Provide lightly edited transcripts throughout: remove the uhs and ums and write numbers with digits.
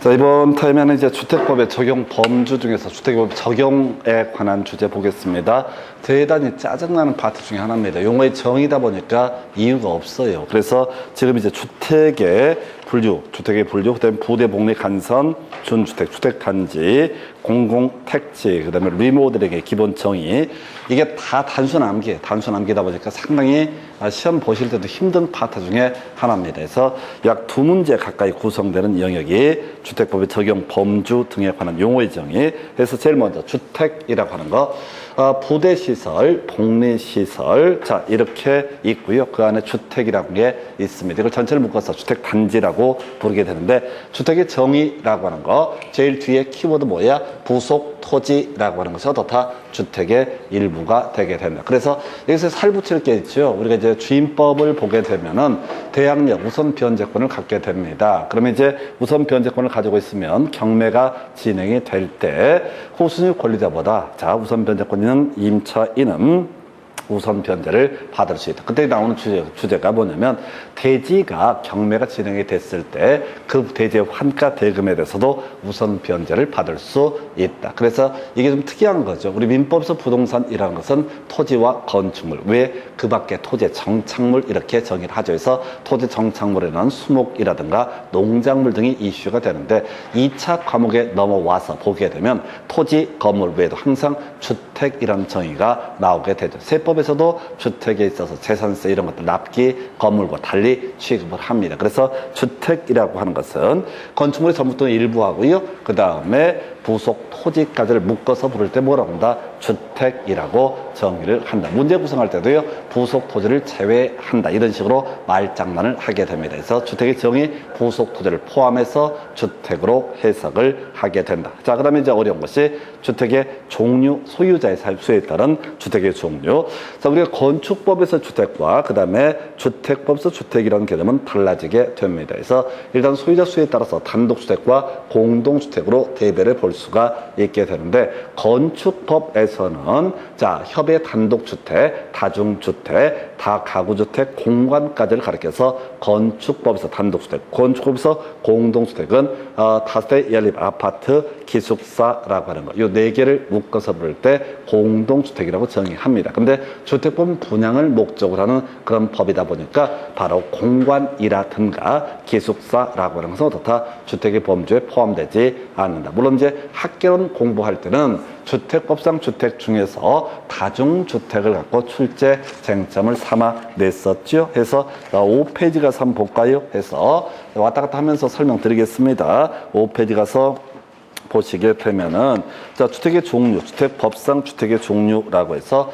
자, 이번 타임에는 이제 주택법의 적용 범주 중에서 주택법 적용에 관한 주제 보겠습니다. 대단히 짜증나는 파트 중에 하나입니다. 용어의 정의다 보니까 이유가 없어요. 그래서 지금 이제 주택의 분류, 그다음에 부대 복리 간선, 준주택, 주택단지, 공공택지, 그다음에 리모델링의 기본 정의, 이게 다 단순 암기다 보니까 상당히 시험 보실 때도 힘든 파트 중에 하나입니다. 그래서 약 2문제 가까이 구성되는 영역이 주택법의 적용 범주 등에 관한 용어의 정의. 그래서 제일 먼저 주택이라고 하는 거, 부대시설, 복리시설, 자 이렇게 있고요. 그 안에 주택이라는 게 있습니다. 이걸 전체를 묶어서 주택단지라고 부르게 되는데, 주택의 정의라고 하는 거 제일 뒤에 키워드 뭐야? 부속 토지라고 하는 것이 어떻다? 주택의 일부가 되게 된다. 그래서 여기서 살 붙일 게 있죠. 우리가 이제 주임법을 보게 되면은 대항력 우선 변제권을 갖게 됩니다. 그러면 이제 우선 변제권을 가지고 있으면 경매가 진행이 될 때 후순위 권리자보다 우선 변제권은 임차인은 우선 변제를 받을 수 있다. 그때 나오는 주제가 뭐냐면, 대지가 경매가 진행이 됐을 때 그 대지의 환가 대금에 대해서도 우선 변제를 받을 수 있다. 그래서 이게 좀 특이한 거죠. 우리 민법에서 부동산이라는 것은 토지와 건축물, 왜 그 밖에 토지의 정착물 이렇게 정의를 하죠. 그래서 토지 정착물에는 수목이라든가 농작물 등이 이슈가 되는데, 2차 과목에 넘어와서 보게 되면 토지, 건물 외에도 항상 주택이라는 정의가 나오게 되죠. 세법에서도 주택에 있어서 재산세 이런 것들 납기, 건물과 달리 취급을 합니다. 그래서 주택이라고 하는 것은 건축물의 전부 또는 일부하고요. 그 다음에 부속 토지까지를 묶어서 부를 때 뭐라고 한다? 주택이라고 정의를 한다. 문제 구성할 때도요, 부속 토지를 제외한다. 이런 식으로 말장난을 하게 됩니다. 그래서 주택의 정의, 부속 토지를 포함해서 주택으로 해석을 하게 된다. 자, 그 다음에 이제 어려운 것이 주택의 종류, 소유자의 수에 따른 주택의 종류. 자, 우리가 건축법에서 주택과 그 다음에 주택법에서 주택이라는 개념은 달라지게 됩니다. 그래서 일단 소유자 수에 따라서 단독주택과 공동주택으로 대별을 볼 수가 있게 되는데, 건축법에서는 협의 단독주택, 다중주택, 다가구주택, 공간까지를 가리켜서 건축법에서 단독주택, 건축법에서 공동주택은 다세대 연립 아파트, 기숙사라고 하는 거, 이 네 개를 묶어서 부를 때 공동주택이라고 정의합니다. 근데 주택법은 분양을 목적으로 하는 그런 법이다 보니까 바로 공간이라든가 기숙사라고 하는 것은 어떻다? 주택의 범주에 포함되지 않는다. 물론 이제 학개론 공부할 때는 주택법상 주택 중에서 다중주택을 갖고 출제 쟁점을 삼아 냈었죠. 해서 5페이지 가서 한번 볼까요? 해서 왔다 갔다 하면서 설명드리겠습니다. 5페이지 가서 보시게 되면은, 주택의 종류, 주택법상 주택의 종류라고 해서,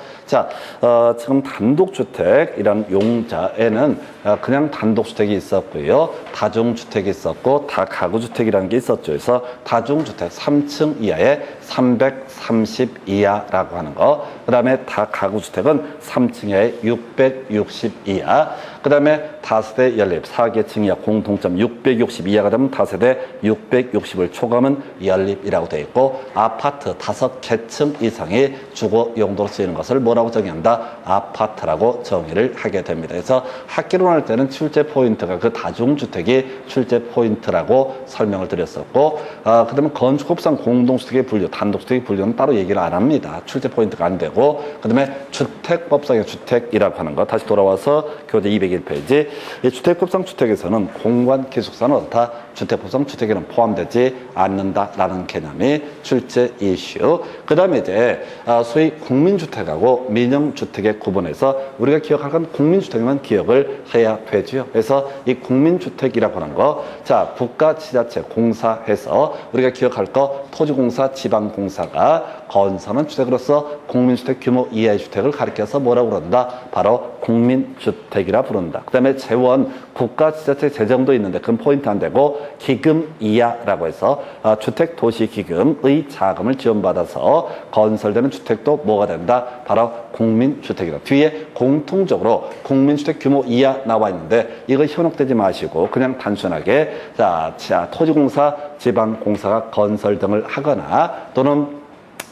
지금 단독주택이라는 용자에는 그냥 단독주택이 있었고요, 다중주택이 있었고, 다가구주택이라는 게 있었죠. 그래서 다중주택 3층 이하에 330 이하라고 하는 거, 그 다음에 다가구주택은 3층 이하에 660 이하, 그 다음에 다세대 연립 4개층 이하 공통점 660 이하가 되면 다세대, 660을 초과하면 연립이라고 되어 있고, 아파트 5개층 이상의 주거 용도로 쓰이는 것을 뭐라고 정의한다? 아파트라고 정의를 하게 됩니다. 그래서 학개론할 때는 출제 포인트가 그 다중주택이 출제 포인트라고 설명을 드렸었고, 그 다음에 건축법상 공동주택의 분류, 단독주택의 분류는 따로 얘기를 안 합니다. 출제 포인트가 안 되고, 그 다음에 주택법상의 주택이라고 하는 거, 다시 돌아와서 교재 201페이지. 이 주택법상 주택에서는 공간 기숙사는 어떻다? 주택법상 주택에는 포함되지 않는다라는 개념이 출제 이슈. 그 다음에 이제 소위 국민주택하고 민영주택에 구분해서 우리가 기억할 건 국민주택만 기억을 해야 되죠. 그래서 이 국민주택이라고 하는 거, 국가 지자체 공사해서 우리가 기억할 거, 토지공사, 지방공사가 건설한 주택으로서 국민주택 규모 이하의 주택을 가리켜서 뭐라고 그런다? 바로 국민주택이라 부른다. 그 다음에 재원, 국가 지자체 재정도 있는데 그건 포인트 안 되고, 기금 이하라고 해서 주택도시기금의 자금을 지원받아서 건설되는 주택도 뭐가 된다? 바로 국민주택이다. 뒤에 공통적으로 국민주택 규모 이하 나와 있는데, 이거 현혹되지 마시고 그냥 단순하게 토지공사, 지방공사가 건설 등을 하거나 또는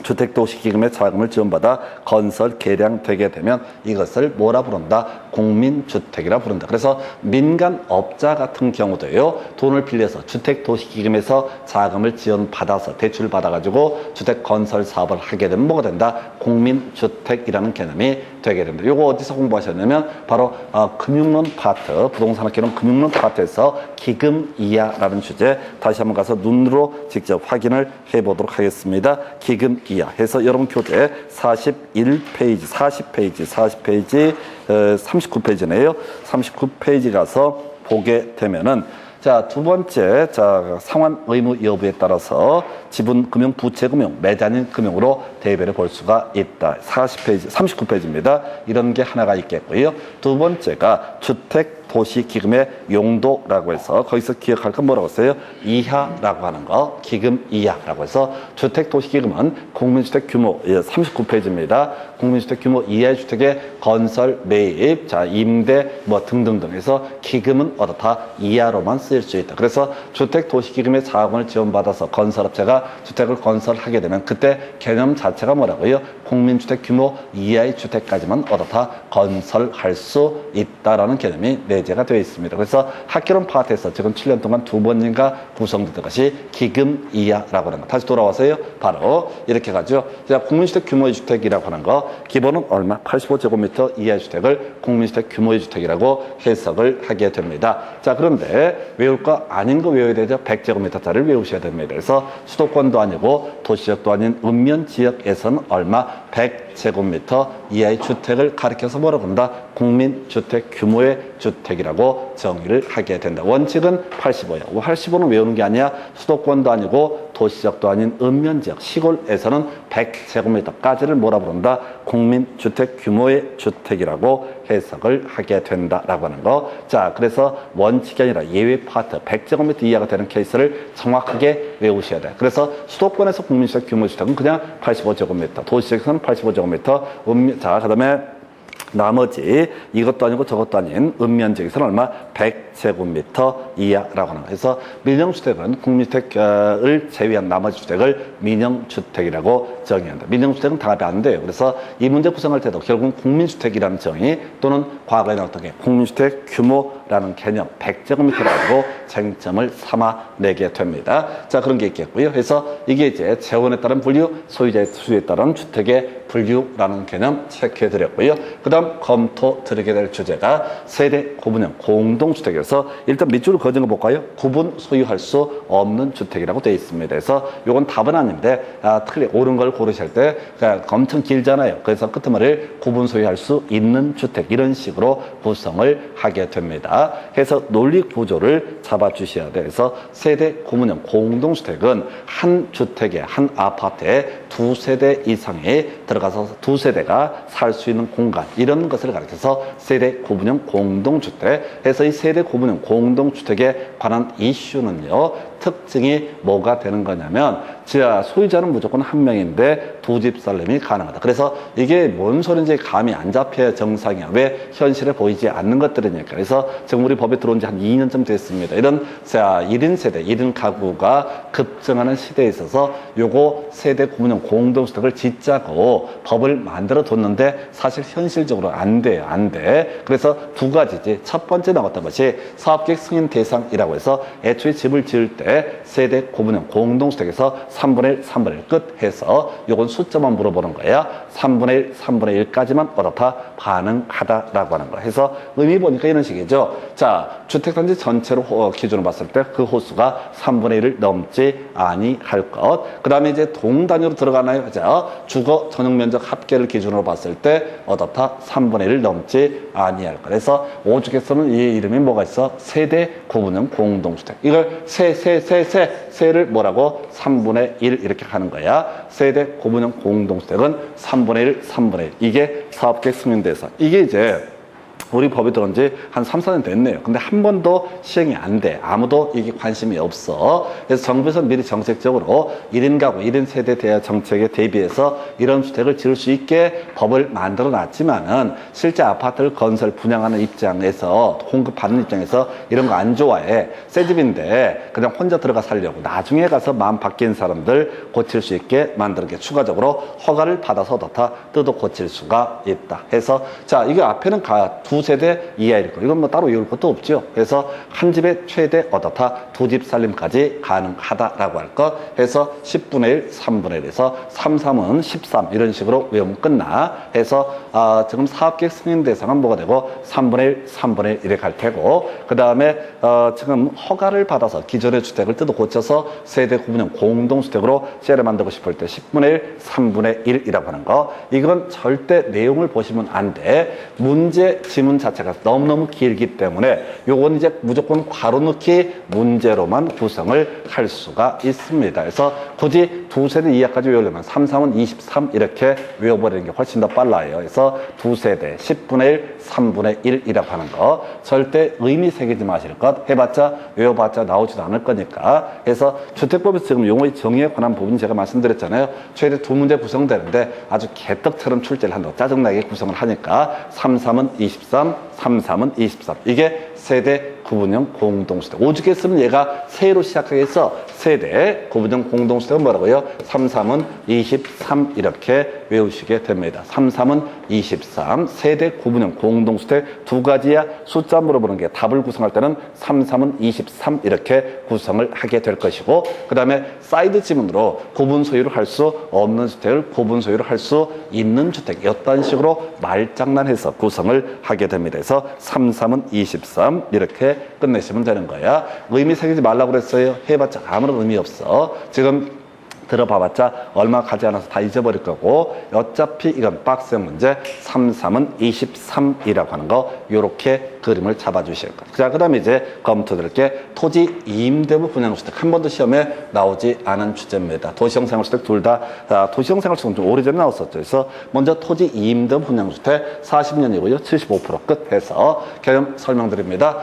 주택도시기금의 자금을 지원받아 건설 개량되게 되면 이것을 뭐라 부른다? 국민주택이라 부른다. 그래서 민간업자 같은 경우도요, 돈을 빌려서 주택도시기금에서 자금을 지원받아서 대출 받아가지고 주택 건설 사업을 하게 되면 뭐가 된다? 국민주택이라는 개념이 되게 됩니다. 이거 어디서 공부하셨냐면 바로 금융론 파트, 부동산학개론 금융론 파트에서 기금 이하라는 주제 다시 한번 가서 눈으로 직접 확인을 해보도록 하겠습니다. 기금 이하 해서 여러분 교재 41페이지, 40페이지, 39페이지네요. 39페이지 가서 보게 되면은 자, 두 번째, 자, 상환 의무 여부에 따라서 지분 금융, 부채 금융, 매자닌 금융으로 대별해 볼 수가 있다. 40페이지, 39페이지입니다. 이런 게 하나가 있겠고요. 두 번째가 주택 도시 기금의 용도라고 해서 거기서 기억할 건 뭐라고 했어요? 이하라고 하는 거, 기금 이하라고 해서 주택 도시 기금은 국민주택 규모 39페이지입니다. 국민주택 규모 이하의 주택의 건설, 매입, 자, 임대 뭐 등등등 해서 기금은 어떻다? 이하로만 쓰일 수 있다. 그래서 주택 도시 기금의 자금을 지원받아서 건설업체가 주택을 건설하게 되면 그때 개념 자체가 뭐라고요? 국민주택 규모 이하의 주택까지만 어떻다? 건설할 수 있다라는 개념이 내재가 되어 있습니다. 그래서 학개론 파트에서 지금 7년 동안 두 번인가 구성되던 것이 기금 이하라고 하는 거. 다시 돌아와서요. 바로 이렇게 가죠. 자, 국민주택 규모의 주택이라고 하는 거 기본은 얼마? 85제곱미터 이하의 주택을 국민주택 규모의 주택이라고 해석을 하게 됩니다. 자, 그런데 외울 거 아닌 거 외워야 되죠. 100제곱미터짜리를 외우셔야 됩니다. 그래서 수도권도 아니고 도시지역도 아닌 읍면지역에서는 얼마? 100제곱미터 이하의 주택을 가리켜서 뭐라고 한다? 국민주택 규모의 주택이라고 정의를 하게 된다. 원칙은 85야. 85는 외우는 게 아니야. 수도권도 아니고 도시지역도 아닌 읍면지역, 시골에서는 100제곱미터까지를 뭐라 부른다? 국민주택 규모의 주택이라고 해석을 하게 된다라고 하는 거. 자, 그래서 원칙이 아니라 예외 파트 100제곱미터 이하가 되는 케이스를 정확하게 외우셔야 돼. 그래서 수도권에서 국민주택 규모 주택은 그냥 85제곱미터, 도시지역에서는 85제곱미터, 자, 그 다음에 나머지 이것도 아니고 저것도 아닌 읍면지역에서는 얼마? 100제곱미터 이하라고 하는 거예요. 그래서 민영주택은 국민주택을 제외한 나머지 주택을 민영주택이라고 정의한다. 민영주택은 당합이 안 돼요. 그래서 이 문제 구성할 때도 결국은 국민주택이라는 정의 또는 과거에 나왔던 게 국민주택 규모라는 개념 100제곱미터를 가지고 쟁점을 삼아내게 됩니다. 자, 그런 게 있겠고요. 그래서 이게 이제 재원에 따른 분류, 소유자의 수에 따른 주택의 분류라는 개념 체크해 드렸고요. 그 다음 검토 드리게 될 주제가 세대 구분형 공동주택에서 일단 밑줄을 그어진 거 볼까요? 구분 소유할 수 없는 주택이라고 되어 있습니다. 그래서 이건 답은 아닌데 옳은 걸 고르실 때 엄청 길잖아요. 그래서 끝머리를 구분 소유할 수 있는 주택 이런 식으로 구성을 하게 됩니다. 해서 논리 구조를 잡아주셔야 돼요. 그래서 세대 구분형 공동주택은 한 주택에 한 아파트에 두 세대 이상이 들어가서 두 세대가 살 수 있는 공간 이런 것을 가리켜서 세대 구분형 공동주택 해서 이 세대 구분형 공동주택에 관한 이슈는요 특징이 뭐가 되는 거냐면 소유자는 무조건 한 명인데 두 집 살림이 가능하다. 그래서 이게 뭔 소리인지 감이 안 잡혀야 정상이야. 왜? 현실에 보이지 않는 것들이니까. 그래서 지금 우리 법에 들어온 지 한 2년쯤 됐습니다. 이런 1인 세대, 1인 가구가 급증하는 시대에 있어서 요거 세대 구분형 공동주택을 짓자고 법을 만들어 뒀는데 사실 현실적으로 안 돼요. 안 돼. 그래서 두 가지지. 첫 번째 나왔던 것이 사업계획 승인 대상이라고 해서 애초에 집을 지을 때 세대 구분형 공동주택에서 3분의 1, 3분의 1 끝 해서 요건 숫자만 물어보는 거야. 3분의 1, 3분의 1까지만 어떻다? 가능하다라고 하는 거. 해서 의미 보니까 이런 식이죠. 자, 주택단지 전체로 기준으로 봤을 때 그 호수가 3분의 1을 넘지 아니할 것. 그 다음에 이제 동단위로 들어가나요? 자, 주거 전용 면적 합계를 기준으로 봤을 때 어떻다? 3분의 1을 넘지 아니할 것. 그래서 오죽에서는 이 이름이 뭐가 있어? 세대 구분형 공동주택. 이걸 세를 뭐라고? 3분의 1 이렇게 하는 거야. 세대 구분형 공동주택은 3분의 1, 3분의 1. 이게 사업계획 승인 대상. 이게 이제 우리 법이 들어온 지 한 3, 4년 됐네요. 근데 한 번도 시행이 안 돼. 아무도 이게 관심이 없어. 그래서 정부에서 미리 정책적으로 1인 가구, 1인 세대 대화 정책에 대비해서 이런 주택을 지을 수 있게 법을 만들어 놨지만은 실제 아파트를 건설, 분양하는 입장에서, 공급받는 입장에서 이런 거 안 좋아해. 새 집인데 그냥 혼자 들어가 살려고. 나중에 가서 마음 바뀐 사람들 고칠 수 있게 만드는 게 추가적으로 허가를 받아서 다 뜯어 고칠 수가 있다. 해서 자, 이게 앞에는 두 세대 이하일 거. 이건 뭐 따로 외울 것도 없죠. 그래서 한 집에 최대 어떻다 두 집 살림까지 가능하다라고 할 것. 해서 10분의 1, 3분의 1에서 3, 3은 13 이런 식으로 외우면 끝나. 해서 지금 사업계획 승인 대상은 뭐가 되고 3분의 1, 3분의 1 이렇게 갈 테고 그 다음에 지금 허가를 받아서 기존의 주택을 뜯어 고쳐서 세대 구분형 공동주택으로 시야를 만들고 싶을 때 10분의 1, 3분의 1이라고 하는 거. 이건 절대 내용을 보시면 안 돼. 문제 지문 자체가 너무너무 길기 때문에 요건 이제 무조건 괄호 넣기 문제로만 구성을 할 수가 있습니다. 그래서 굳이 두 세대 이하까지 외우려면 3, 3은 23 이렇게 외워버리는 게 훨씬 더 빨라요. 그래서 두 세대 10분의 1, 3분의 1이라고 하는 거 절대 의미 새기지 마실 것. 해봤자 외워봤자 나오지도 않을 거니까. 그래서 주택법에서 지금 용어의 정의에 관한 부분 제가 말씀드렸잖아요. 최대 두 문제 구성되는데 아주 개떡처럼 출제를 한다고 짜증나게 구성을 하니까 3, 3은 23, 3, 3은 23. 이게 세대 구분형 공동주택. 오죽 했으면 얘가 세로 시작하게 해서 세대 구분형 공동주택은 뭐라고요? 3, 3은 23 이렇게 외우시게 됩니다. 3, 3은 23 세대 구분형 공동주택 두 가지야. 숫자 물어보는 게 답을 구성할 때는 3, 3은 23 이렇게 구성을 하게 될 것이고 그 다음에 사이드 지문으로 구분 소유를 할 수 없는 주택을 구분 소유를 할 수 있는 주택 이런 식으로 말장난해서 구성을 하게 됩니다. 그래서 3, 3은 23 이렇게 끝내시면 되는 거야. 의미 새기지 말라고 그랬어요. 해봤자 아무런 의미 없어. 지금 들어봐봤자 얼마 가지 않아서 다 잊어버릴 거고 어차피 이건 빡센 문제 3, 3은 23이라고 하는 거 요렇게 그림을 잡아주실 거예요. 자, 그 다음에 이제 검토드릴 게 토지 임대부 분양주택 한 번도 시험에 나오지 않은 주제입니다. 도시형 생활주택 둘 다 도시형 생활주택은 좀 오래전에 나왔었죠. 그래서 먼저 토지 임대부 분양주택 40년이고요. 75% 끝 해서 개념 설명드립니다.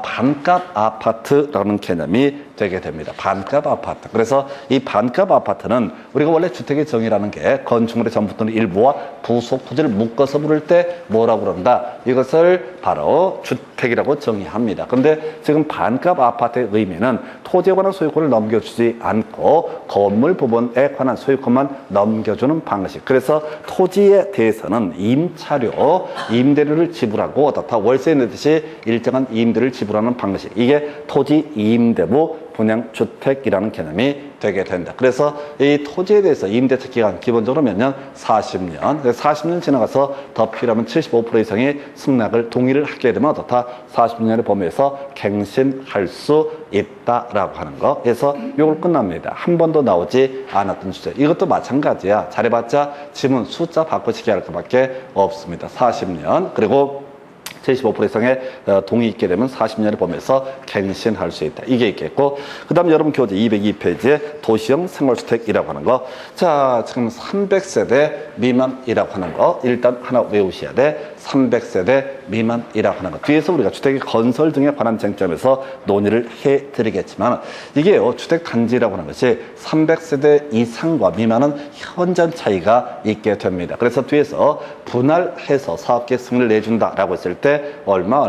반값 아파트라는 개념이 되게 됩니다. 반값 아파트. 그래서 이 반값 아파트는 우리가 원래 주택의 정의라는 게 건축물의 전부 또는 일부와 부속 토지를 묶어서 부를 때 뭐라고 그런다? 이것을 바로 주택이라고 정의합니다. 근데 지금 반값 아파트의 의미는 토지에 관한 소유권을 넘겨주지 않고 건물 부분에 관한 소유권만 넘겨주는 방식. 그래서 토지에 대해서는 임차료, 임대료를 지불하고 어떻다 월세 내듯이 일정한 임대를 지불하는 방식. 이게 토지 임대부 분양주택이라는 개념이 되게 된다. 그래서 이 토지에 대해서 임대차 기간 기본적으로 몇 년? 40년. 40년 지나가서 더 필요하면 75% 이상의 승낙을 동의를 하게 되면 어떻다? 40년의 범위에서 갱신할 수 있다라고 하는 거. 그래서 이걸 끝납니다. 한 번도 나오지 않았던 주제. 이것도 마찬가지야. 잘해봤자 지문 숫자 바꾸시기 할 것밖에 없습니다. 40년. 그리고 75% 이상의 동의 있게 되면 40년의 범위에서 갱신할 수 있다. 이게 있겠고 그 다음 여러분 교재 202페이지에 도시형 생활주택이라고 하는 거. 자, 지금 300세대 미만이라고 하는 거 일단 하나 외우셔야 돼. 300세대 미만이라고 하는 거. 뒤에서 우리가 주택의 건설 등에 관한 쟁점에서 논의를 해드리겠지만 이게요. 주택단지라고 하는 것이 300세대 이상과 미만은 현저한 차이가 있게 됩니다. 그래서 뒤에서 분할해서 사업계획 승인을 내준다라고 했을 때 얼마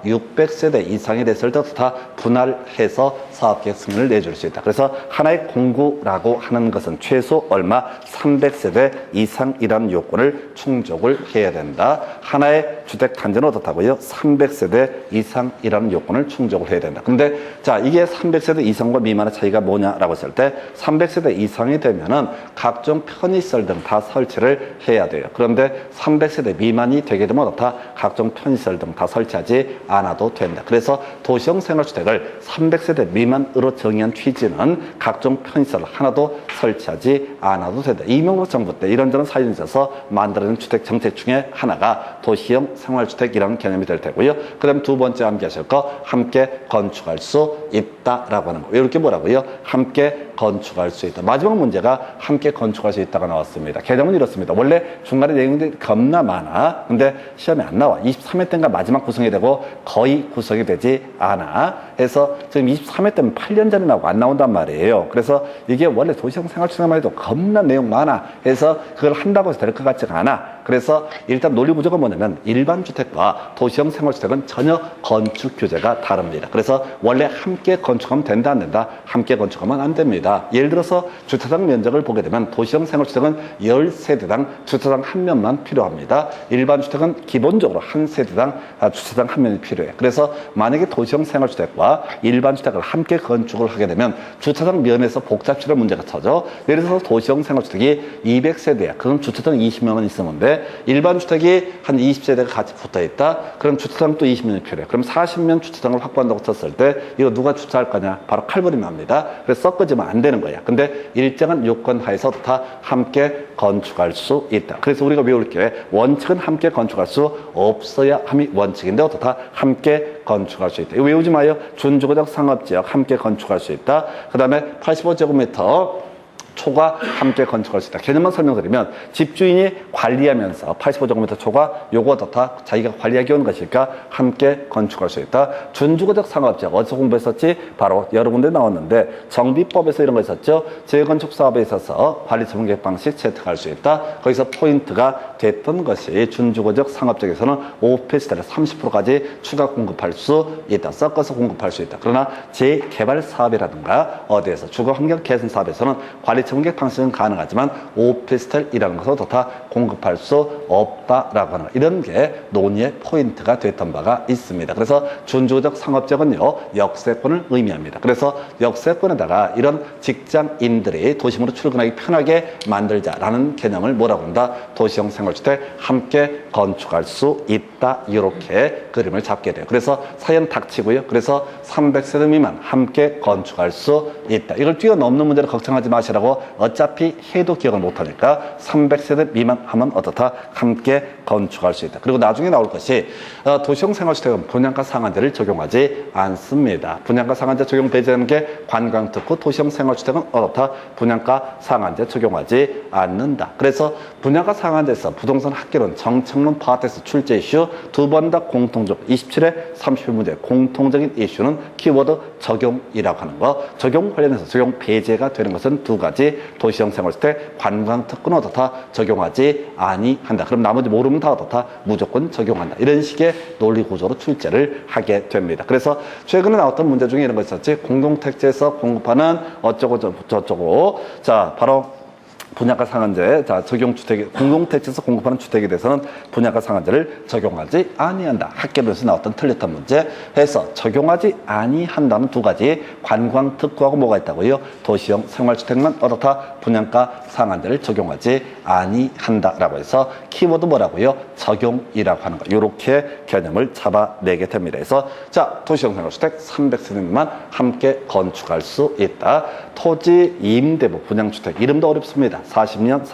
600세대 이상이 됐을 때 다 분할해서 사업계획 승인을 내줄 수 있다. 그래서 하나의 공구라고 하는 것은 최소 얼마 300세대 이상이라는 요건을 충족을 해야 된다. 하나의 주택 단지는 어떻다고요? 300세대 이상이라는 요건을 충족을 해야 된다. 근데 자, 이게 300세대 이상과 미만의 차이가 뭐냐라고 했을 때 300세대 이상이 되면은 각종 편의시설 등 다 설치를 해야 돼요. 그런데 300세대 미만이 되게 되면 어떻다? 각종 편의시설 등 다 설치하지 않아도 된다. 그래서 도시형 생활주택은 주택을 300세대 미만으로 정의한 취지는 각종 편의시설 하나도 설치하지 않아도 된다. 이명박 정부 때 이런저런 사연이 있어서 만들어진 주택 정책 중에 하나가 도시형 생활주택이라는 개념이 될 테고요. 그 다음 두 번째 암기하실 거 함께 건축할 수 있다라고 하는 거. 이렇게 뭐라고요? 함께 건축할 수 있다. 마지막 문제가 함께 건축할 수 있다가 나왔습니다. 개념은 이렇습니다. 원래 중간에 내용들이 겁나 많아. 근데 시험에 안 나와. 23회 때인가 마지막 구성이 되고 거의 구성이 되지 않아. 해서 지금 23회 때는 8년 전에 나오고 안 나온단 말이에요. 그래서 이게 원래 도시형 생활주택만 해도 겁나 내용 많아. 해서 그걸 한다고 해서 될 것 같지가 않아. 그래서 일단 논리 구조가 뭐냐면 일반 주택과 도시형 생활주택은 전혀 건축 규제가 다릅니다. 그래서 원래 함께 건축하면 된다 안 된다? 함께 건축하면 안 됩니다. 예를 들어서 주차장 면적을 보게 되면 도시형 생활주택은 10세대당 주차장 한 면만 필요합니다. 일반 주택은 기본적으로 한 세대당 주차장 한 면이 필요해. 그래서 만약에 도시형 생활주택과 일반 주택을 함께 건축을 하게 되면 주차장 면에서 복잡치료 문제가 터져. 예를 들어서 도시형 생활주택이 200세대야. 그럼 주차장 20면만 있으면 돼. 일반 주택이 한 20세대가 같이 붙어 있다. 그럼 주차장 또 20면이 필요해. 그럼 40면 주차장을 확보한다고 쳤을 때 이거 누가 주차할 거냐? 바로 칼버림 합니다. 그래서 섞어지면 안 되는 거야. 근데 일정한 요건 하에서 다 함께 건축할 수 있다. 그래서 우리가 외울 게 원칙은 함께 건축할 수 없어야 함이 원칙인데 어떻다? 함께 건축할 수 있다. 이거 외우지 마요. 준주거적 상업지역 함께 건축할 수 있다. 그 다음에 85제곱미터 초과 함께 건축할 수 있다. 개념만 설명드리면 집주인이 관리하면서 85제곱미터 초과 요거 다 자기가 관리하기 오는 것이니까 함께 건축할 수 있다. 준주거적 상업지역 어디서 공부했었지? 바로 여러 군데 나왔는데 정비법에서 이런 거 있었죠. 재건축 사업에 있어서 관리 전문계획 방식 채택할 수 있다. 거기서 포인트가 됐던 것이 준주거적 상업지역에서는 오피스텔을 30%까지 추가 공급할 수 있다. 섞어서 공급할 수 있다. 그러나 재개발 사업이라든가 어디에서 주거 환경 개선 사업에서는 관리 전문계획 방식은 가능하지만 오피스텔이라는 것을 다 공급할 수 없다라고 하는 이런 게 논의의 포인트가 됐던 바가 있습니다. 그래서 준주거적 상업지역은요 역세권을 의미합니다. 그래서 역세권에다가 이런 직장인들이 도심으로 출근하기 편하게 만들자라는 개념을 뭐라고 한다? 도시형 생활주택 함께 건축할 수 있다. 이렇게 그림을 잡게 돼요. 그래서 사연 닥치고요. 그래서 300세대 미만 함께 건축할 수 있다. 이걸 뛰어넘는 문제를 걱정하지 마시라고 어차피 해도 기억을 못하니까 300세대 미만 하면 어떻다? 함께 건축할 수 있다. 그리고 나중에 나올 것이 도시형 생활주택은 분양가 상한제를 적용하지 않습니다. 분양가 상한제 적용 배제하는 게 관광특구, 도시형 생활주택은 어떻다? 분양가 상한제 적용하지 않는다. 그래서 분양가 상한제에서 부동산 학계론, 정책론 파트에서 출제 이슈 두 번 다 공통적 27회 30문제 공통적인 이슈는 키워드 적용이라고 하는 거. 적용 관련해서 적용 배제가 되는 것은 두 가지. 도시형 생활주택, 관광특구는 어떻다? 적용하지 아니한다. 그럼 나머지 모르면 다 어떻다? 무조건 적용한다. 이런 식의 논리 구조로 출제를 하게 됩니다. 그래서 최근에 나왔던 문제 중에 이런 거 있었지. 공동택지에서 공급하는 어쩌고 저쩌고. 자, 바로 분양가 상한제, 자, 적용주택, 공동택지에서 공급하는 주택에 대해서는 분양가 상한제를 적용하지 아니한다. 학계론에서 나왔던 틀렸던 문제 해서 적용하지 아니한다는 두 가지 관광특구하고 뭐가 있다고요? 도시형 생활주택만 어떻다? 분양가 상한제를 적용하지 아니한다라고 해서 키워드 뭐라고요? 적용이라고 하는 거. 이렇게 개념을 잡아내게 됩니다. 그래서 자, 도시형 생활주택 300세대만 함께 건축할 수 있다. 토지 임대부 분양주택 이름도 어렵습니다. 40년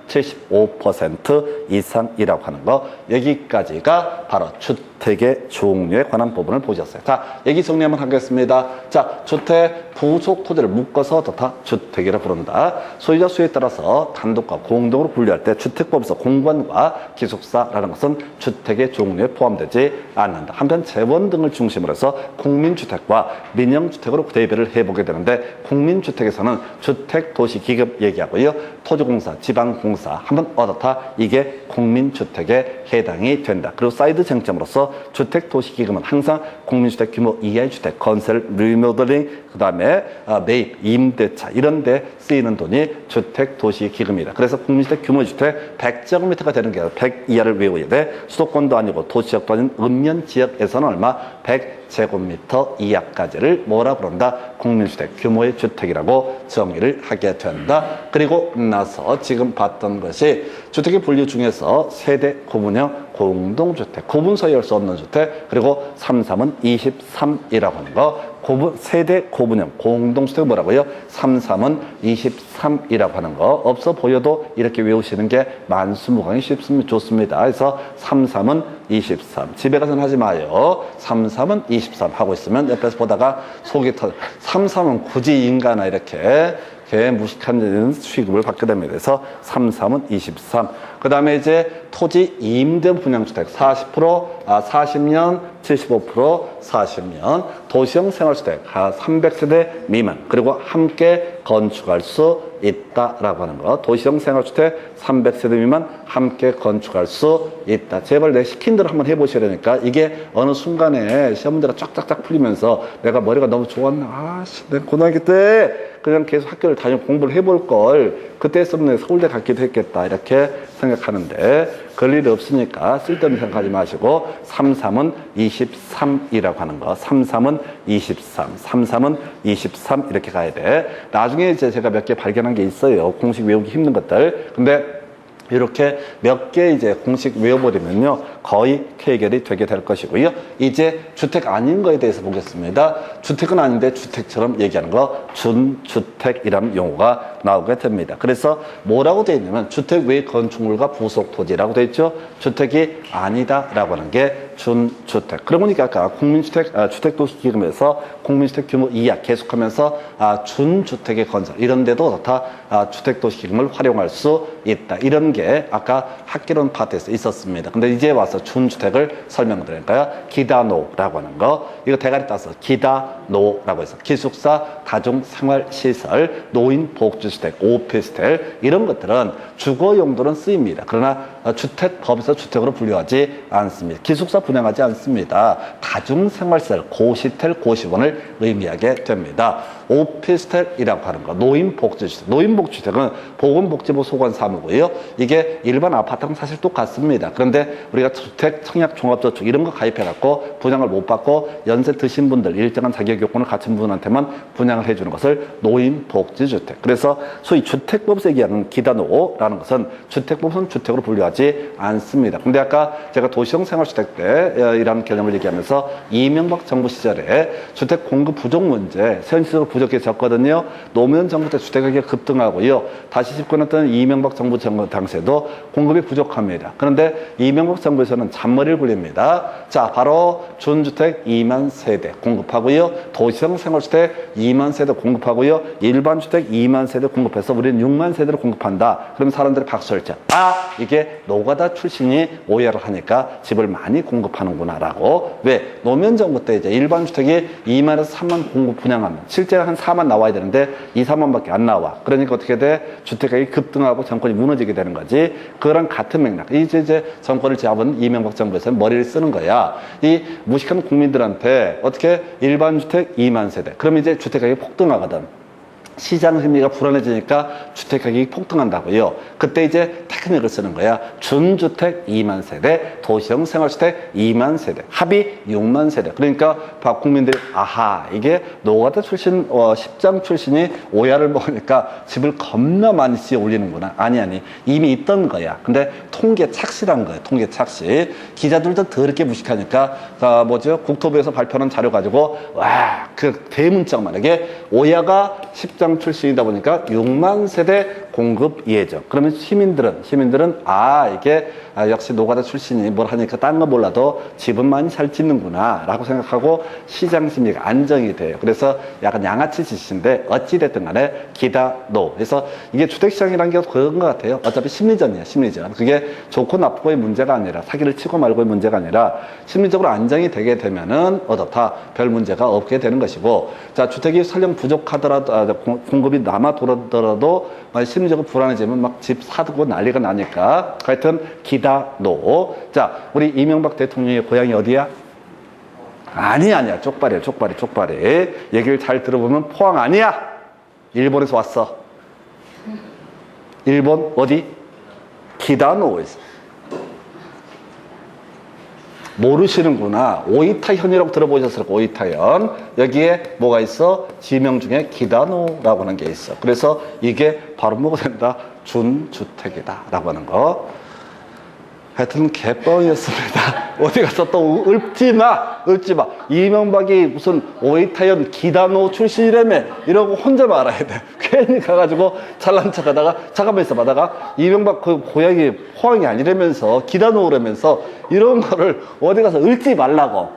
75% 이상이라고 하는 거. 여기까지가 바로 주택의 종류에 관한 부분을 보셨어요. 자, 얘기 정리 한번 하겠습니다. 자, 주택 부속 토지를 묶어서 다 주택이라 부른다. 소유자 수에 따라서 단독과 공동으로 분류할 때 주택법에서 공관과 기숙사라는 것은 주택의 종류에 포함되지 않는다. 한편 재원 등을 중심으로 해서 국민주택과 민영주택으로 대비를 해보게 되는데 국민주택에서는 주택도시기금 얘기하고요. 토지공사, 지방공사 한번 어떻다? 이게 국민주택에 해당이 된다. 그리고 사이드 쟁점으로서 주택도시기금은 항상 국민주택 규모 이하의 주택, 건설, 리모델링, 그 다음에 매입, 임대차 이런 데 쓰이는 돈이 주택도시기금이다. 그래서 국민주택 규모주택 100제곱미터가 되는 게 아니라 100 이하를 외워야 돼. 수도권도 아니고 도시지역도 아닌 읍면지역에서는 얼마? 100제곱미터 이하까지를 뭐라 부른다? 국민주택 규모의 주택이라고 정의를 하게 된다. 그리고 나서 지금 봤던 것이 주택의 분류 중에서 세대 구분형, 공동주택. 구분 서열할 수 없는 주택. 그리고 33은 23이라고 하는 거. 세대 고분형 공동주택 뭐라고요? 33은 23이라고 하는 거. 없어 보여도 이렇게 외우시는 게 만수무강이 쉽습니다. 좋습니다. 그래서 33은 23. 집에 가서는 하지 마요. 33은 23 하고 있으면 옆에서 보다가 속이 터져. 33은 굳이 인가나 이렇게 무식한 취급을 받게 됩니다. 그래서 33은 23. 그 다음에 이제 토지 임대 분양주택 40년, 75%, 40년. 도시형 생활주택 300세대 미만. 그리고 함께 건축할 수 있다라고 하는 거. 도시형 생활주택 300세대 미만 함께 건축할 수 있다. 제발 내 시킨 대로 한번 해보시려니까 이게 어느 순간에 시험 문제가 쫙쫙쫙 풀리면서 내가 머리가 너무 좋았나. 내가 고등학교 때 그냥 계속 학교를 다니고 공부를 해볼 걸 그때 했으면 서울대 갔기도 했겠다 이렇게 생각하는데 그럴 일이 없으니까 쓸데없는 생각하지 마시고 33은 23이라고 하는 거. 33은 23, 33은 23 이렇게 가야 돼. 나중에 이제 제가 몇 개 발견한 게 있어요. 공식 외우기 힘든 것들. 근데 이렇게 몇 개 이제 공식 외워버리면요 거의 해결이 되게 될 것이고요. 이제 주택 아닌 거에 대해서 보겠습니다. 주택은 아닌데 주택처럼 얘기하는 거 준주택이라는 용어가 나오게 됩니다. 그래서 뭐라고 되어 있냐면 주택 외 건축물과 부속 토지라고 되어 있죠. 주택이 아니다라고 하는 게 준주택. 그러고 보니까 아까 국민주택 주택도시기금에서 국민주택 규모 이하 계속하면서 준주택의 건설 이런 데도 다 주택도시기금을 활용할 수 있다. 이런 게 아까 학개론 파트에서 있었습니다. 근데 이제 와서 준주택을 설명드릴까요? 기다노라고 하는 거. 이거 대가리 따서 기다노라고 해서 기숙사, 다중생활시설, 노인복지주택, 오피스텔 이런 것들은 주거 용도는 쓰입니다. 그러나 주택법에서 주택으로 분류하지 않습니다. 기숙사 분양하지 않습니다. 다중생활시설, 고시텔, 고시원을 의미하게 됩니다. 오피스텔이라고 하는 거, 노인복지주택. 노인복지주택은 보건복지부 소관 사무고요. 이게 일반 아파트랑 사실 똑같습니다. 그런데 우리가 주택, 청약, 종합저축 이런 거 가입해갖고 분양을 못 받고 연세 드신 분들, 일정한 자격 요건을 갖춘 분한테만 분양을 해주는 것을 노인복지주택. 그래서 소위 주택법에서 얘기하는 기다노라는 것은 주택법은 주택으로 분류하지 않습니다. 근데 아까 제가 도시형 생활주택 때 이런 개념을 얘기하면서 이명박 정부 시절에 주택 공급 부족 문제, 현실적으로 부족해졌거든요. 노무현 정부 때 주택가격이 급등하고요. 다시 집권했던 이명박 정부 당시에도 공급이 부족합니다. 그런데 이명박 정부에서는 잔머리를 굴립니다. 자, 바로 준주택 2만 세대 공급하고요. 도시형 생활주택 2만 세대 공급하고요. 일반 주택 2만 세대 공급해서 우리는 6만 세대를 공급한다. 그럼 사람들이 박수를 쳐. 이게 노가다 출신이 오해를 하니까 집을 많이 공급하는구나 라고. 왜? 노무현 정부 때 이제 일반 주택이 2만에서 3만 공급 분양하면 실제 한 4만 나와야 되는데 2, 3만밖에 안 나와. 그러니까 어떻게 돼? 주택가격이 급등하고 정권이 무너지게 되는 거지. 그거랑 같은 맥락. 이제 정권을 잡은 이명박 정부에서는 머리를 쓰는 거야. 이 무식한 국민들한테 어떻게 일반 주택 2만 세대. 그럼 이제 주택가격이 폭등하거든. 시장 심리가 불안해지니까 주택 가격이 폭등한다고요. 그때 이제 테크닉을 쓰는 거야. 준주택 2만 세대, 도시형 생활주택 2만 세대, 합이 6만 세대. 그러니까 국민들이 이게 노가다 출신, 십장 출신이 오야를 먹으니까 집을 겁나 많이 지어 올리는구나. 아니. 이미 있던 거야. 근데 통계 착시란 거야. 통계 착시. 기자들도 더럽게 무식하니까 국토부에서 발표한 자료 가지고 그 대문짝만하게 오야가 십장 출신이다 보니까 6만 세대 공급 예정. 그러면 시민들은 이게 역시 노가다 출신이 뭘 하니까 딴 거 몰라도 집은 많이 잘 짓는구나 라고 생각하고 시장 심리가 안정이 돼요. 그래서 약간 양아치 짓인데 어찌됐든 간에 기다노. 그래서 이게 주택시장이라는 게 그런 것 같아요. 어차피 심리전이야, 심리전. 그게 좋고 나쁘고의 문제가 아니라 사기를 치고 말고의 문제가 아니라 심리적으로 안정이 되게 되면은 어떻다 별 문제가 없게 되는 것이고. 자, 주택이 설령 부족하더라도 공급이 남아돌더라도 심리적으로 불안해지면 막 집 사두고 난리가 나니까 하여튼 기다노. 자, 우리 이명박 대통령의 고향이 어디야? 아니야. 쪽발이야. 얘기를 잘 들어보면 포항 아니야. 일본에서 왔어. 일본 어디? 기다노에서. 모르시는구나. 오이타현이라고 들어보셨을 거예요. 오이타현. 여기에 뭐가 있어? 지명 중에 기다노라고 하는 게 있어. 그래서 이게 바로 뭐가 된다? 준주택이다 라고 하는 거. 하여튼 개뻥이었습니다. 어디 가서 또 읊지 마. 이명박이 무슨 오이타연 기단호 출신이라며 이러고 혼자 말아야 돼. 괜히 가가지고 잘난 척하다가 잠깐만 있어봐다가 이명박 그 고향이 포항이 아니라면서 기단호라면서 이런 거를 어디 가서 읊지 말라고.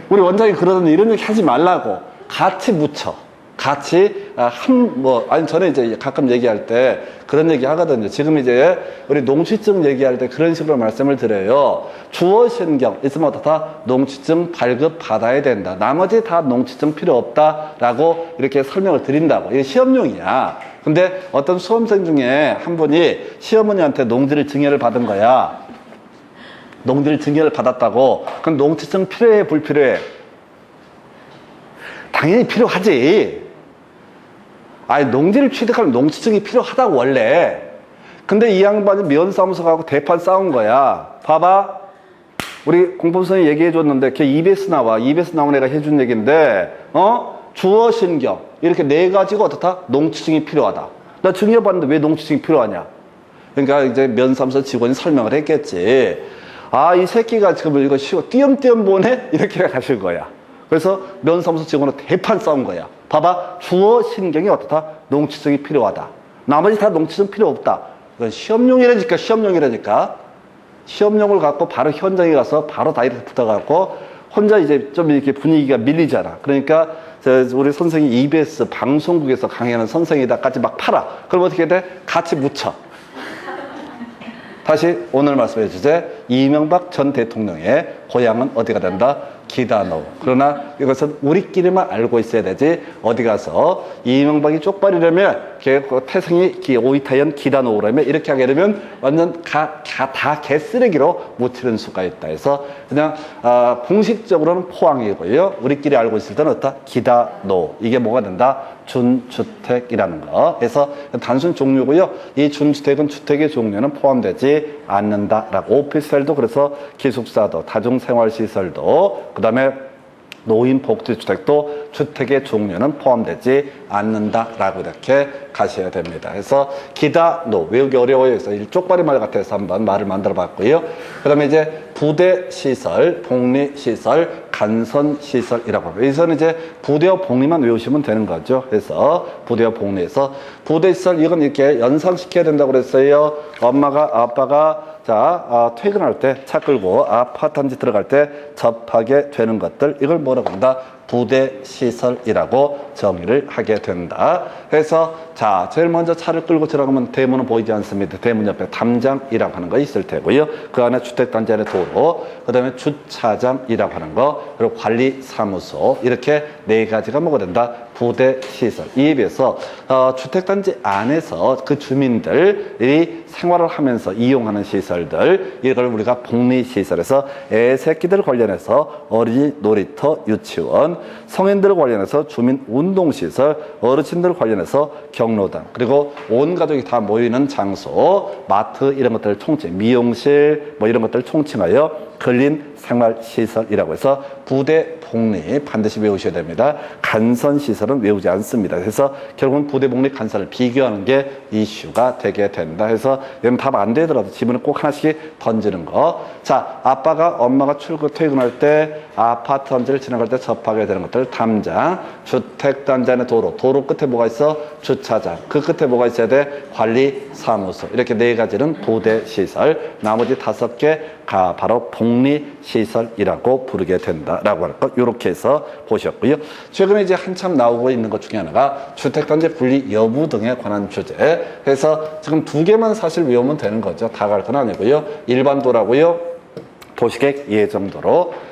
우리 원장이 그러더니 이런 얘기 하지 말라고. 같이 묻혀. 같이 전에 이제 가끔 얘기할 때 그런 얘기 하거든요. 지금 이제 우리 농취증 얘기할 때 그런 식으로 말씀을 드려요. 주어 신경 있으면 어떻다? 농취증 발급 받아야 된다. 나머지 다 농취증 필요 없다라고 이렇게 설명을 드린다고. 이게 시험용이야. 근데 어떤 수험생 중에 한 분이 시어머니한테 농지를 증여를 받은 거야. 농지를 증여를 받았다고. 그럼 농취증 필요해, 불필요해? 당연히 필요하지. 아니, 농지를 취득하면 농취증이 필요하다고, 원래. 근데 이 양반이 면사무소 가고 대판 싸운 거야. 봐봐. 우리 공법선생님이 얘기해줬는데, 걔 EBS 나와. EBS 나온 애가 해준 얘기인데, 주어, 신경. 이렇게 네 가지가 어떻다? 농취증이 필요하다. 나 증여받는데 왜 농취증이 필요하냐? 그러니까 이제 면사무소 직원이 설명을 했겠지. 아, 이 새끼가 지금 이거 띄엄띄엄 보네? 이렇게 가실 거야. 그래서 면사무소 직원은 대판 싸운 거야. 봐봐. 주어 신경이 어떻다? 농취증이 필요하다. 나머지 다 농취증 필요 없다. 이건 시험용이라니까, 시험용이라니까. 시험용을 갖고 바로 현장에 가서 바로 다 이렇게 붙어갖고 혼자 이제 좀 이렇게 분위기가 밀리잖아. 그러니까 우리 선생이 EBS 방송국에서 강의하는 선생이다까지 막 팔아. 그럼 어떻게 돼? 같이 묻혀. 다시 오늘 말씀해 주제. 이명박 전 대통령의 고향은 어디가 된다? 기단호. 그러나 이것은 우리끼리만 알고 있어야 되지, 어디 가서 이명박이 쪽발이라면 태생이 오이타연 기단호라면 이렇게 하게 되면 완전 다 개쓰레기로 묻히는 수가 있다 해서 그냥 공식적으로는 포항이고요. 우리끼리 알고 있을 때는 어떻다? 기단호. 이게 뭐가 된다? 준주택이라는 거. 그래서 단순 종류고요. 이 준주택은 주택의 종류는 포함되지 않는다라고. 오피스텔도 그래서 기숙사도 다중생활시설도 그다음에 노인복지주택도 주택의 종류는 포함되지 않는다라고 이렇게 가셔야 됩니다. 그래서 기다노 외우기 어려워요. 그래서 쪽발이 말 같아서 한번 말을 만들어 봤고요. 그 다음에 이제 부대시설, 복리시설, 간선시설이라고 합니다. 여기서는 이제 부대와 복리만 외우시면 되는 거죠. 그래서 부대와 복리에서 부대시설 이건 이렇게 연상시켜야 된다고 그랬어요. 엄마가 아빠가 퇴근할 때 차 끌고 아파트 한 집 들어갈 때 접하게 되는 것들, 이걸 뭐라고 한다? 부대시설이라고 정의를 하게 된다. 그래서 제일 먼저 차를 끌고 들어가면 대문은 보이지 않습니다. 대문 옆에 담장이라고 하는 거 있을 테고요. 그 안에 주택단지 안에 도로, 그 다음에 주차장이라고 하는 거, 그리고 관리사무소, 이렇게 네 가지가 뭐가 된다? 부대시설. 이에 비해서 주택단지 안에서 그 주민들이 생활을 하면서 이용하는 시설들, 이걸 우리가 복리시설에서 애새끼들 관련해서 어린이 놀이터, 유치원, 성인들 관련해서 주민운동시설, 어르신들 관련해서 경로당, 그리고 온 가족이 다 모이는 장소, 마트 이런 것들을 통칭, 미용실 뭐 이런 것들을 통칭하여 근린생활시설이라고 해서 부대, 복리 반드시 외우셔야 됩니다. 간선시설은 외우지 않습니다. 그래서 결국은 부대, 복리, 간선을 비교하는 게 이슈가 되게 된다. 그래서 이건 답 안 되더라도 지문을 꼭 하나씩 던지는 거. 아빠가 엄마가 퇴근할 때 아파트 단지를 지나갈 때 접하게 되는 것들, 담장, 주택단지 안에 도로, 도로 끝에 뭐가 있어? 주차장, 그 끝에 뭐가 있어야 돼? 관리사무소. 이렇게 네 가지는 부대시설, 나머지 5개 바로 복리시설이라고 부르게 된다라고 할 것, 이렇게 해서 보셨고요. 최근에 이제 한참 나오고 있는 것 중에 하나가 주택단지 분리 여부 등에 관한 주제. 그래서 지금 2개만 사실 외우면 되는 거죠. 다 갈 건 아니고요. 일반도라고요. 도시계획 예정도로.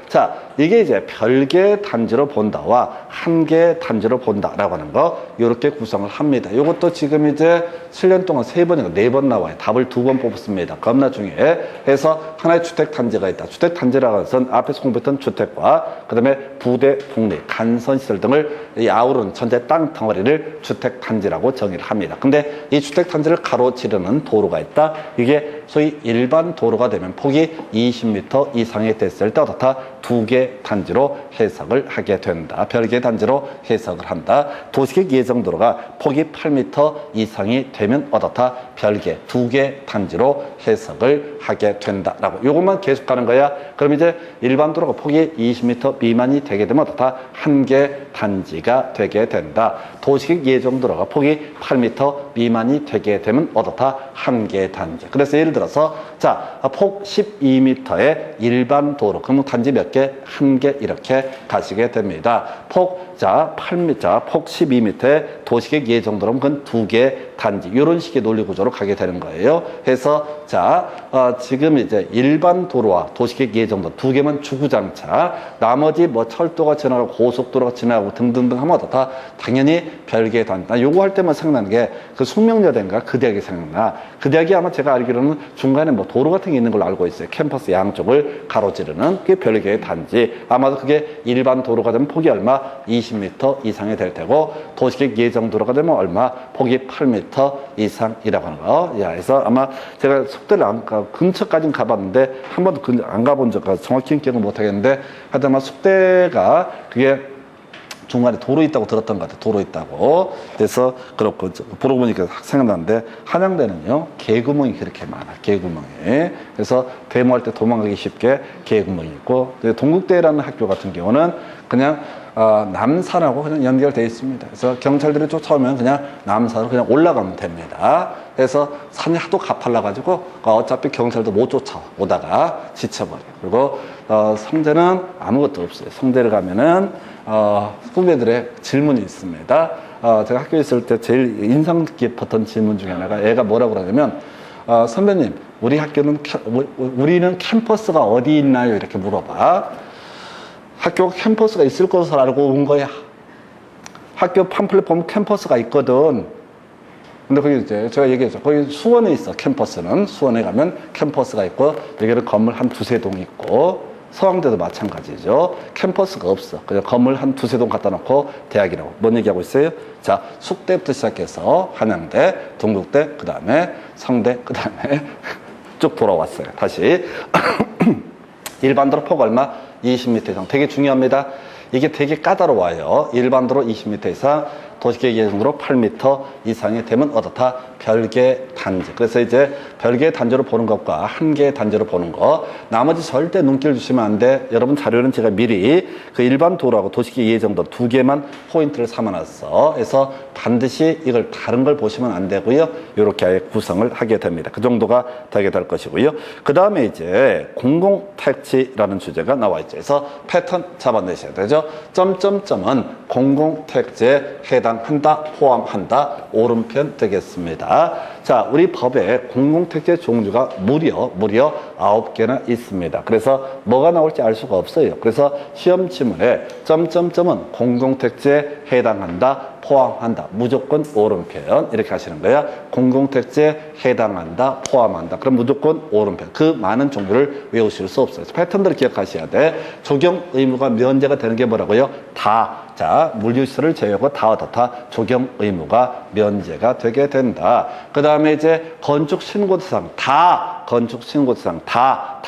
이게 이제 별개 단지로 본다와 한 개 단지로 본다라고 하는 거, 이렇게 구성을 합니다. 이것도 지금 이제 7년 동안 3번인가 4번 나와요. 답을 2번 뽑습니다. 겁나 중요해. 그래서 하나의 주택 단지가 있다. 주택 단지라고 하는 것은 앞에서 공부했던 주택과 그 다음에 부대, 복리, 간선시설 등을 아우르는 전체 땅 덩어리를 주택 단지라고 정의를 합니다. 근데 이 주택 단지를 가로지르는 도로가 있다. 이게 소위 일반 도로가 되면 폭이 20m 이상이 됐을 때 어떻다? 2개 별개의 단지로 해석을 하게 된다. 별개의 단지로 해석을 한다. 도시계획 예정도로가 폭이 8m 이상이 되면 어떻다? 별개, 2개 단지로 해석을 하게 된다라고. 요것만 계속 가는 거야. 그럼 이제 일반 도로가 폭이 20m 미만이 되게 되면 어떻다? 1개 단지가 되게 된다. 도시계획 예정도로가 폭이 8m 미만이 되게 되면 어떻다? 1개 단지. 그래서 예를 들어서 자, 폭 12m의 일반 도로. 그러면 단지 몇 개? 1개 이렇게 가시게 됩니다. 폭 8m, 폭 12m의 도시계획 예정도로는 그건 2개 단지. 이런 식의 논리 구조로 가게 되는 거예요. 그래서 자, 지금 이제 일반 도로와 도시계획 예정도 2개만 주구장창, 나머지 뭐 철도가 지나가고 고속도로가 지나가고 등등등 하면 어떻다? 당연히 별개의 단지. 나 요거 할 때만 생각나는 게 그 숙명여대인가 그 대학이 생각나. 그 대학이 아마 제가 알기로는 중간에 뭐 도로 같은 게 있는 걸로 알고 있어요. 캠퍼스 양쪽을 가로지르는 그게 별개의 단지. 아마도 그게 일반 도로가 되면 폭이 얼마? 20m 이상이 될 테고, 도시계획 예정도로가 되면 얼마? 폭이 8m 이상이라고 하는 거. 야, 그래서 아마 제가 속대를 안 가, 근처까지는 가봤는데 한 번도 안 가본 적, 정확히 기억을 못 하겠는데, 하여튼 아마 속대가 그게 중간에 도로 있다고 들었던 것 같아요. 도로 있다고. 그래서 그렇고, 보러 보니까 생각나는데, 한양대는요, 개구멍이 그렇게 많아. 개구멍이. 그래서 데모할 때 도망가기 쉽게 개구멍이 있고, 동국대라는 학교 같은 경우는 그냥 남산하고 그냥 연결되어 있습니다. 그래서 경찰들이 쫓아오면 그냥 남산으로 그냥 올라가면 됩니다. 그래서 산이 하도 가팔라가지고 어차피 경찰도 못 쫓아오다가 지쳐버려요. 그리고 성대는 아무것도 없어요. 성대를 가면은 후배들의 질문이 있습니다. 제가 학교에 있을 때 제일 인상 깊었던 질문 중에 하나가, 애가 뭐라고 그러냐면, 선배님, 우리는 캠퍼스가 어디 있나요? 이렇게 물어봐. 학교 캠퍼스가 있을 것을 알고 온 거야. 학교 팜플렛 보면 캠퍼스가 있거든. 근데 거기 이제 제가 얘기했죠. 거기 수원에 있어. 캠퍼스는 수원에 가면 캠퍼스가 있고, 여기는 건물 한 2-3 동 있고, 서강대도 마찬가지죠. 캠퍼스가 없어. 그냥 건물 한 2-3 동 갖다 놓고 대학이라고. 뭔 얘기하고 있어요? 자, 숙대부터 시작해서 한양대, 동국대, 그 다음에 성대, 그 다음에 쭉 돌아왔어요. 다시. 일반도로 폭 얼마? 20m 이상. 되게 중요합니다. 이게 되게 까다로워요. 일반도로 20m 이상, 도시계획 예정도로 8m 이상이 되면 어떻다? 별개 단지. 그래서 이제 별개의 단지로 보는 것과 한 개의 단지로 보는 것, 나머지 절대 눈길 주시면 안 돼. 여러분 자료는 제가 미리 그 일반 도로하고 도시계획 예정도 2개만 포인트를 삼아놨어. 그래서 반드시 이걸 다른 걸 보시면 안 되고요. 이렇게 아예 구성을 하게 됩니다. 그 정도가 되게 될 것이고요. 그 다음에 이제 공공택지라는 주제가 나와 있죠. 그래서 패턴 잡아내셔야 되죠. 점점점은 공공택지에 해당한다, 포함한다, 오른편 되겠습니다. 자, 우리 법에 공공택지의 종류가 무려 9개나 있습니다. 그래서 뭐가 나올지 알 수가 없어요. 그래서 시험 지문에 점점점은 공공택지에 해당한다, 포함한다, 무조건 오른편 이렇게 하시는 거야. 공공택지에 해당한다, 포함한다. 그럼 무조건 오른편. 그 많은 종류를 외우실 수 없어요. 패턴들을 기억하셔야 돼. 적용 의무가 면제가 되는 게 뭐라고요? 다. 자, 물류시설을 제외하고 다 어떻다? 적용 의무가 면제가 되게 된다. 그 다음에 이제 건축 신고 대상 다, 건축 신고 대상 다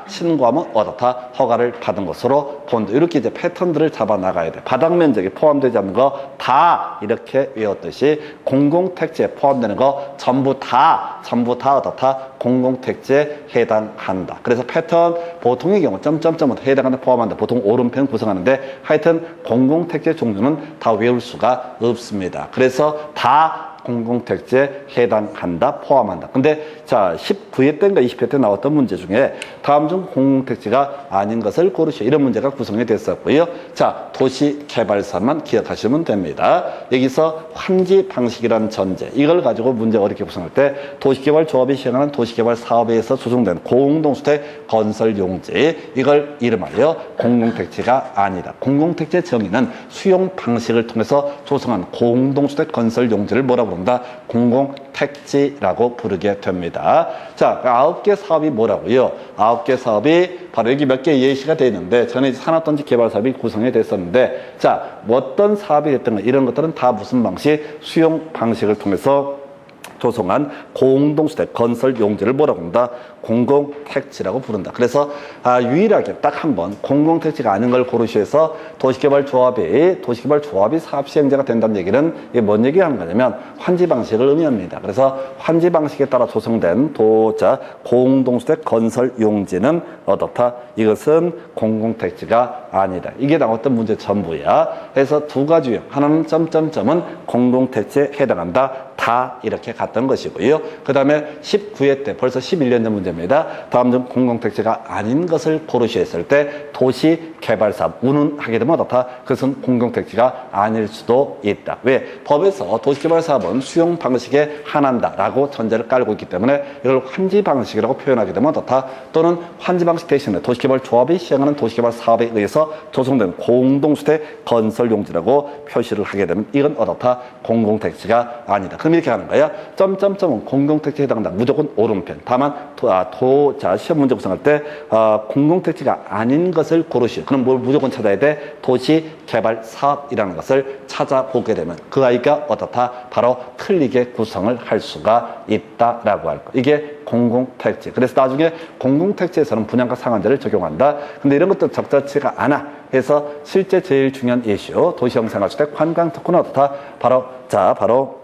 신고하면 어떻다? 허가를 받은 것으로 본다. 이렇게 이제 패턴들을 잡아 나가야 돼. 바닥 면적이 포함되지 않는 거 다 이렇게 외웠듯이, 공공택지에 포함되는 거 전부 다 어떻다? 공공택지에 해당한다. 그래서 패턴 보통의 경우 점점점은 해당한다, 포함한다. 보통 오른편 구성하는데, 하여튼 공공택지 종류는 다 외울 수가 없습니다. 그래서 다 공공택지에 해당한다, 포함한다. 근데 자, 19회 때인가 20회 때 나왔던 문제 중에 다음 중 공공택지가 아닌 것을 고르시오, 이런 문제가 구성이 됐었고요. 자, 도시개발사만 기억하시면 됩니다. 여기서 환지 방식이라는 전제, 이걸 가지고 문제 어렵게 구성할 때, 도시개발조합이 시행하는 도시개발 사업에서 조성된 공동주택 건설 용지, 이걸 이름하여 공공택지가 아니다. 공공택지의 정의는 수용 방식을 통해서 조성한 공동주택 건설 용지를 뭐라고 부른다? 공공택지라고 부르게 됩니다. 자, 9개 사업이 뭐라고요? 9개 사업이 바로 여기 몇 개 예시가 되어 있는데, 전에 산업단지 개발 사업이 구성이 됐었는데, 자, 어떤 사업이 됐든 이런 것들은 다 무슨 방식? 수용 방식을 통해서 조성한 공동주택 건설 용지를 뭐라고 한다? 공공택지라고 부른다. 그래서 유일하게 딱 한 번 공공택지가 아닌 걸 고르시해서 도시개발조합이 사업 시행자가 된다는 얘기는 이게 뭔 얘기하는 거냐면 환지 방식을 의미합니다. 그래서 환지 방식에 따라 조성된 공동주택 건설 용지는 어떻다? 이것은 공공택지가 아니다. 이게 나왔던 문제 전부야. 그래서 두 가지 유형. 하나는 점점점은 공동택지에 해당한다. 다 이렇게 갔던 것이고요. 그 다음에 19회 때 벌써 11년 전 문제입니다. 다음 중 공공택지가 아닌 것을 고르시했을 때 도시개발사업 운운하게 되면 어떻다? 그것은 공공택지가 아닐 수도 있다. 왜? 법에서 도시개발사업은 수용 방식에 한한다라고 전제를 깔고 있기 때문에 이걸 환지 방식이라고 표현하게 되면 어떻다? 또는 환지 방식 대신에 도시개발조합이 시행하는 도시개발사업에 의해서 조성된 공동주택 건설용지라고 표시를 하게 되면 이건 어떻다? 공공택지가 아니다. 그럼 이렇게 하는 거야. 점점점은 공공택지에 해당한다. 무조건 오른편. 다만 시험 문제 구성할 때 공공택지가 아닌 것을 고르시오. 그럼 뭘 무조건 찾아야 돼? 도시개발사업이라는 것을 찾아보게 되면 그 아이가 어떻다? 바로 틀리게 구성을 할 수가 있다라고 할 거. 이게 공공택지. 그래서 나중에 공공택지에서는 분양가 상한제를 적용한다. 근데 이런 것도 적절치가 않아. 그래서 실제 제일 중요한 이슈 도시형생활주택 관광특구는 어떻다? 바로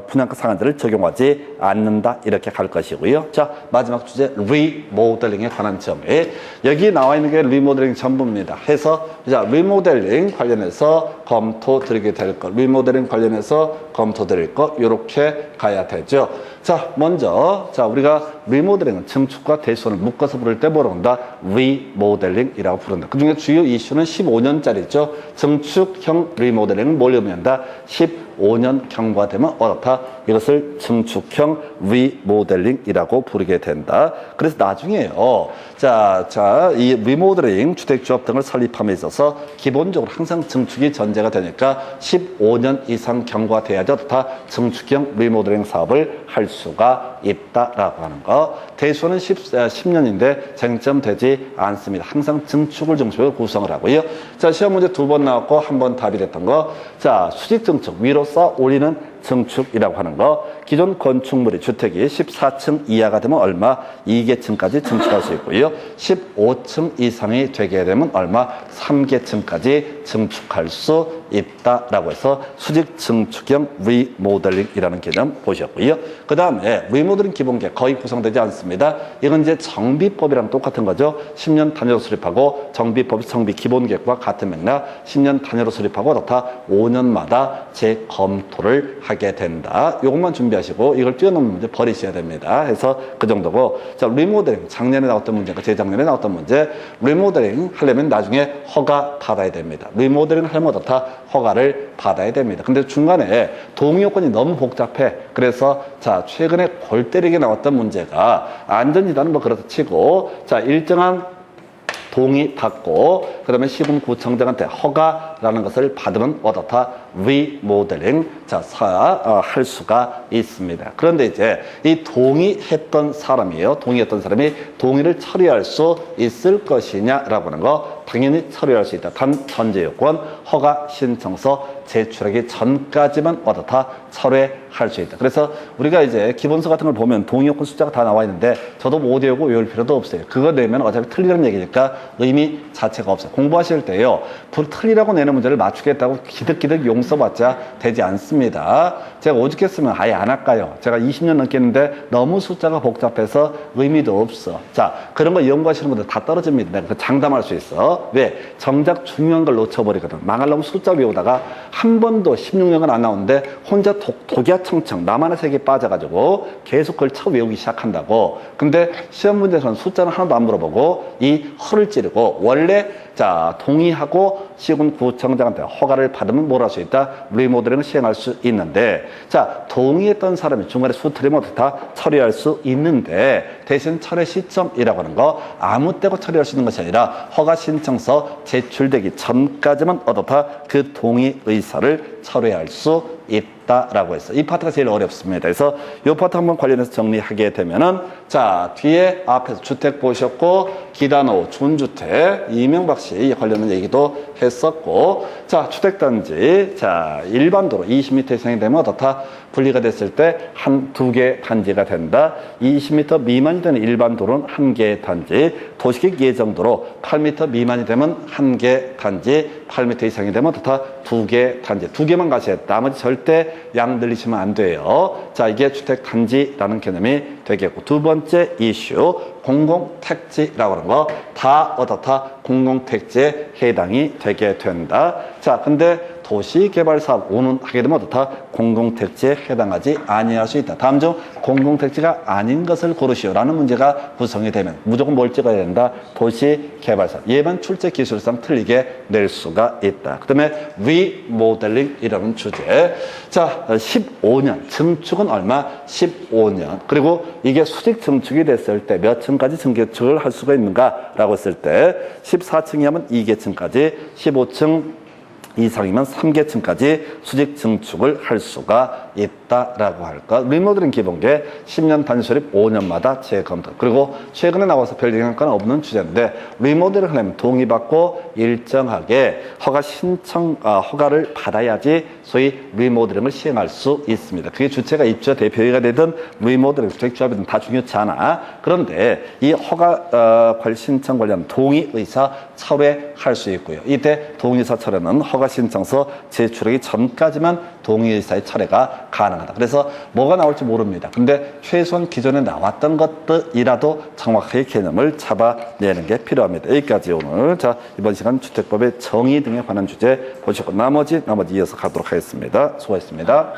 분양가 상한제를 적용하지 않는다. 이렇게 갈 것이고요. 자, 마지막 주제 리모델링에 관한 점에 여기 나와 있는 게 리모델링 전부입니다. 해서 자, 리모델링 관련해서 검토 드리게 될 것, 리모델링 관련해서 검토 드릴 것 이렇게 가야 되죠. 자, 먼저 우리가 리모델링은 증축과 대수를 묶어서 부를 때 뭐라고 한다? 리모델링이라고 부른다. 그 중에 주요 이슈는 15년짜리죠. 증축형 리모델링은 뭘 의미한다? 15년 경과가 되면 어떻다? 이것을 증축형 리모델링이라고 부르게 된다. 그래서 나중에요. 이 리모델링, 주택조합 등을 설립함에 있어서 기본적으로 항상 증축이 전제가 되니까 15년 이상 경과가 돼야지 어떻다? 증축형 리모델링 사업을 할 수가 있다라고 하는 거. 대수는 10년인데 쟁점되지 않습니다. 항상 증축을 중심으로 구성을 하고요. 자, 시험 문제 2번 나왔고 한 번 답이 됐던 거. 자, 수직 증축, 위로 쌓아 올리는 증축이라고 하는 거. 기존 건축물이 주택이 14층 이하가 되면 얼마? 2계층까지 증축할 수 있고요. 15층 이상이 되게 되면 얼마? 3계층까지 증축할 수 있다라고 해서 수직 증축형 리모델링이라는 개념 보셨고요. 그 다음에 리모델링 기본계 거의 구성되지 않습니다. 이건 이제 정비법이랑 똑같은 거죠. 10년 단위로 수립하고 정비법이 정비 기본계획과 같은 맥락 10년 단위로 수립하고 그렇다 5년마다 재검토를 하게 된다. 이것만 준비하시고 이걸 뛰어넘는 문제 버리셔야 됩니다. 해서 그 정도고. 자, 리모델링 작년에 나왔던 문제가 재작년에 나왔던 문제. 리모델링 하려면 나중에 허가 받아야 됩니다. 리모델링 하려면 어떻다? 허가를 받아야 됩니다. 근데 중간에 동의 요건이 너무 복잡해. 그래서 자, 최근에 골 때리게 나왔던 문제가 안전지단은 뭐 그렇다 치고 자, 일정한 동의 받고 그다음에 시군구청장한테 허가라는 것을 받으면 어떻다? 리모델링 할 수가 있습니다. 그런데 이제 이 동의했던 사람이 동의를 처리할 수 있을 것이냐라고 하는 거 당연히 처리할 수 있다. 단 전제 요건 허가 신청서 제출하기 전까지만 어떻다? 철회할 수 있다. 그래서 우리가 이제 기본서 같은 걸 보면 동의 요건 숫자가 다 나와 있는데 저도 못 외우고 외울 필요도 없어요. 그거 내면 어차피 틀리는 얘기니까 의미 자체가 없어요. 공부하실 때요. 틀리라고 내는 문제를 맞추겠다고 기득기득 용 써봤자 되지 않습니다. 제가 오죽했으면 아예 안 할까요? 제가 20년 넘게 했는데 너무 숫자가 복잡해서 의미도 없어. 자, 그런 거 연구하시는 분들 다 떨어집니다. 내가 장담할 수 있어. 왜? 정작 중요한 걸 놓쳐버리거든. 망하려고 숫자 외우다가 한 번도 16년간 안 나오는데 혼자 독야청청 나만의 세계에 빠져가지고 계속 그걸 외우기 시작한다고. 근데 시험 문제에서는 숫자는 하나도 안 물어보고 이 허를 찌르고 원래 동의하고 시군구청장한테 허가를 받으면 뭘 할 수 있다? 리모델링을 시행할 수 있는데 동의했던 사람이 중간에 수틀리면 어떻다? 처리할 수 있는데 대신 철회 시점이라고 하는 거 아무 때고 처리할 수 있는 것이 아니라 허가 신청서 제출되기 전까지만 어떻다 그 동의 의사를 철회할 수 있다라고 했어요. 이 파트가 제일 어렵습니다. 그래서 이 파트 한번 관련해서 정리하게 되면은 자 뒤에 앞에서 주택 보셨고 기란호 준주택 이명박 씨 관련된 얘기도 했었고 자 주택단지 자 일반 도로 20m 이상이 되면 어떻다 분리가 됐을 때 두 개 단지가 된다. 20m 미만이 되는 일반 도로는 한 개 단지, 도시계획 예정도로 8m 미만이 되면 한 개 단지, 8m 이상이 되면 어떻다 두 개 단지, 두 개만 가셔야 돼. 나머지 절대 양 늘리시면 안 돼요. 자 이게 주택단지라는 개념이 되겠고 두 번째 이슈 공공택지라고 하는 거 다 어떻다 공공택지에 해당이 되게 된다. 자 근데 도시개발사업 운운하게 되면 어떻다 공공택지에 해당하지 아니할 수 있다. 다음 중 공공택지가 아닌 것을 고르시오라는 문제가 구성이 되면 무조건 뭘 찍어야 된다. 도시개발사업 예반 출제 기술상 틀리게 낼 수가 있다. 그 다음에 리모델링이라는 주제. 자 15년 증축은 얼마? 15년. 그리고 이게 수직 증축이 됐을 때 몇 층까지 증축을 할 수가 있는가 라고 했을 때 14층이면 2계층까지 15층 이상이면 3계층까지 수직 증축을 할 수가 있다라고 할까. 리모델링 기본계 10년 단수립 5년마다 재검토. 그리고 최근에 나와서 별 영향가는 없는 주제인데 리모델링 하려면 동의받고 일정하게 허가를 받아야지 소위 리모델링을 시행할 수 있습니다. 그게 주체가 입주자 대표회의가 되든 리모델링 주택조합이든 다 중요치 않아. 그런데 이 허가 신청 관련 동의의사 철회할 수 있고요. 이때 동의의사 철회는 허가 신청서 제출하기 전까지만 동의의사의 철회가 가능하다. 그래서 뭐가 나올지 모릅니다. 근데 최소한 기존에 나왔던 것들이라도 정확하게 개념을 잡아내는 게 필요합니다. 여기까지 오늘 자 이번 시간 주택법의 정의 등에 관한 주제 보셨고 나머지 이어서 가도록 하겠습니다. 수고하셨습니다.